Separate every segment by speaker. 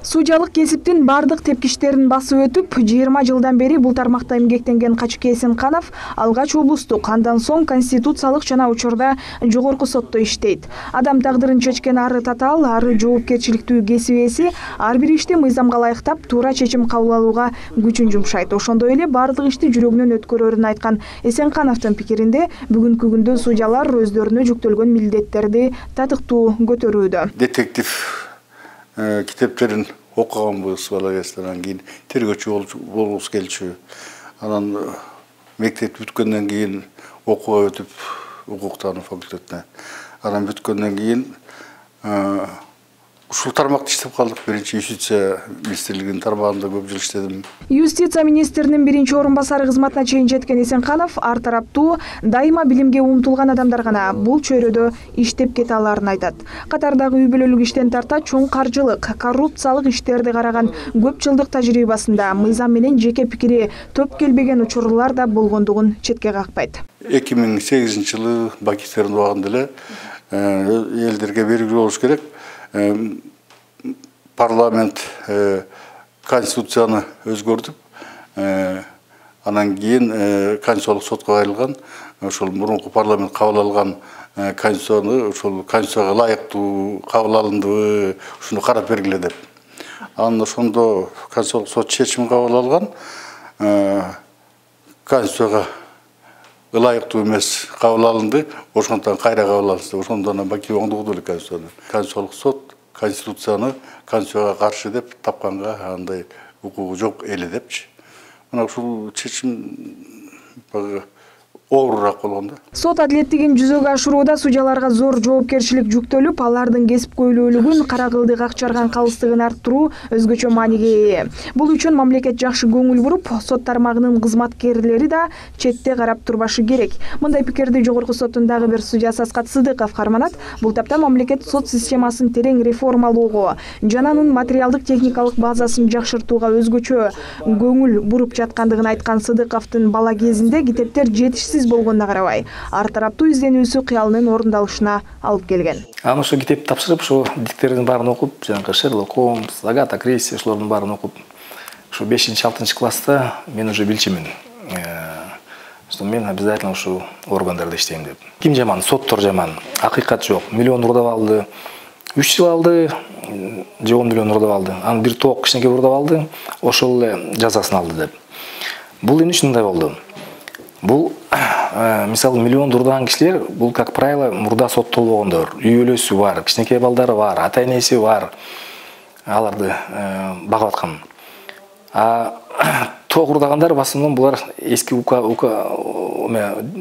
Speaker 1: Судьялык кесиптин бардык тепкичтерин басып өтүп, 20 жылдан бери бул тармакта эмгектенген Качык Эсенканов алгач облустук, андан соң конституциялык жана учурда жогорку сотто иштейт. Адам тагдырын чечкен ары татаал, ары жоопкерчиликтүү кесип ээси ар бир ишти мыйзамга ылайыктап туура чечим кабыл алууга күчүн жумшайт. Ошондой эле бардык ишти жүрөгүнөн өткөрөрүн айткан Эсенкановдун пикиринде бүгүнкү күндө судьялар өздөрүнө жүктөлгөн милдеттерди татыктуу көтөрүүдө.
Speaker 2: Детектив китептерин окуганбыз бала кезинен, кийин тергөөчү болгубуз келчү. Анан мектеп бүткөндөн кийин окууга өтүп, укуктануу факультетине. Анан бүткөндөн кийин ушул тармакта иштеп калдык. Биринчи юстиция министрлигинин тармагында көп жыл иштедим.
Speaker 1: Юстиция министринин биринчи орун басары кызматына чейин жеткен Эсенканов ар тараптуу, дайыма билимге умтулган адамдар гана бул чөйрөдө иштеп кете аларын айтат. Катардагы үй бүлөлүк иштен тарта чоң каржылык, коррупциялык иштерди караган көп жылдык тажрыйбасында мыйзам менен жеке пикири топ келбеген учурлар да болгондугун четке какпайт.
Speaker 2: 2008 жылы Бакитердин убагында эле элдерге белгилүү болуш керек. Парламент конституцияны өзгөртүп, анан кийин конституциялык сотко кайрылган, ошол мурунку парламент кабыл алган конституцияны ошол конституцияга ылайыктуу кабыл алындыбы, ушуну карап бергиле деп. Анан ошондо конституциялык сот чечим кабыл алган, конституцияга ылайыктуу эмес кабыл алынды, ошондон кайра кабыл алынды. Ошондон Баки оңдугду эле конституцияны. Конституциялык сот конституцияны конституцияга каршы деп тапканга андай укугу жок эле депчи. Мына ушул чечим оорураак болгон да.
Speaker 1: Сот адилеттигин жүзөгө ашырууда судьяларга зор жоопкерчилик жүктөлүп, алардын кесипкөйлүүлүгүн, кара кылды какчарган калыстыгын арттыруу өзгөчө мааниге ээ. Бул үчүн мамлекет жакшы көңүл буруп, сот тармагынын кызматкерлери да четте карап турбашы керек. Мындай пикирди жогорку соттун дагы бир судьясы Аскат Сыдыков карманат. Бул тапта мамлекет сот системасын терең реформалоого жана анын материалдык техникалык базасын жакшыртууга өзгөчө көңүл буруп жаткандыгын айткан Сыдыковдун бала кезинде китептер жетишсиз болгонуна карабай, ар тараптуу изденүүсү кыялынын орундалышына алып келген.
Speaker 3: Аны ошо китеп тапшырып, ошо диктердин баарын окуп, жанагы Шерлок Холмс, Агата Кристи ошолордун баарын окуп, ошо 5-6 класста мен уже билчимин. Что мен обязательно ушу органдарда иштейм деп. Ким жаман, соттор жаман, акыйкат жок. Миллион урдап алды, 3 жыл алды, же 10 миллион урдап алды. Анын бир тоок кичинекей урдап алды, ошол эле жазасын алды деп. Бул эмне ушундай болду? Бул мисалы миллион урдаган кишилер, бул как правило мурда соттолбогондор, үй бүлөсү бар, кичинекей балдары бар, ата-энеси бар. Аларды багып аткан. Тоок урдагандар басымдан булар эски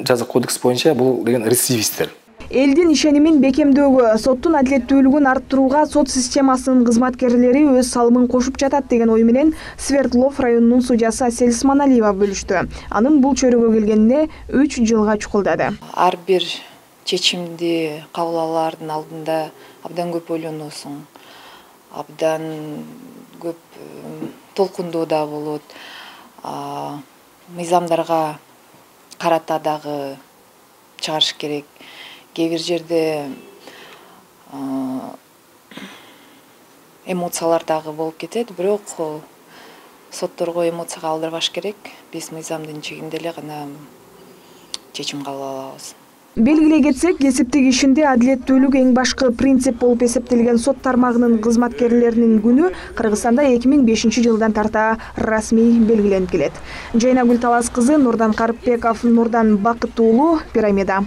Speaker 3: жаза кодекс боюнча бул деген рецидивисттер.
Speaker 1: Элдин ишенимин бекемдөөгө, соттун адилеттүүлүгүн арттырууга сот системасынын кызматкерлери өз салымын кошуп жатат деген ой менен Свердлов районунун судьясы Асель Сманалиева бөлүштү. Анын бул чөйрөгө келгенине 3 жылга чукулдады.
Speaker 4: Ар бир чечимди кабыл алаардын алдында абдан көп ойлоносуң, абдан көп толкундуу да болот. Мыйзамдарга карата дагы чыгарыш керек. Кээ бир жерде эмоциялар дагы болуп кетет, бирок сотторго эмоцияга алдырбаш керек. Биз мыйзамдын чегинде эле гана чечим кабыл алабыз.
Speaker 1: Белгилей кетсек, кесиптик ишинде адилеттүүлүк эң башкы принцип болуп эсептелген сот тармагынын кызматкерлеринин күнү Кыргызстанда 2005 жылдан тарта расмий белгиленип келет. Жайнагүл Талас кызы, Нурдан Карыпбеков, Нурдан Бакыт уулу, Пирамида.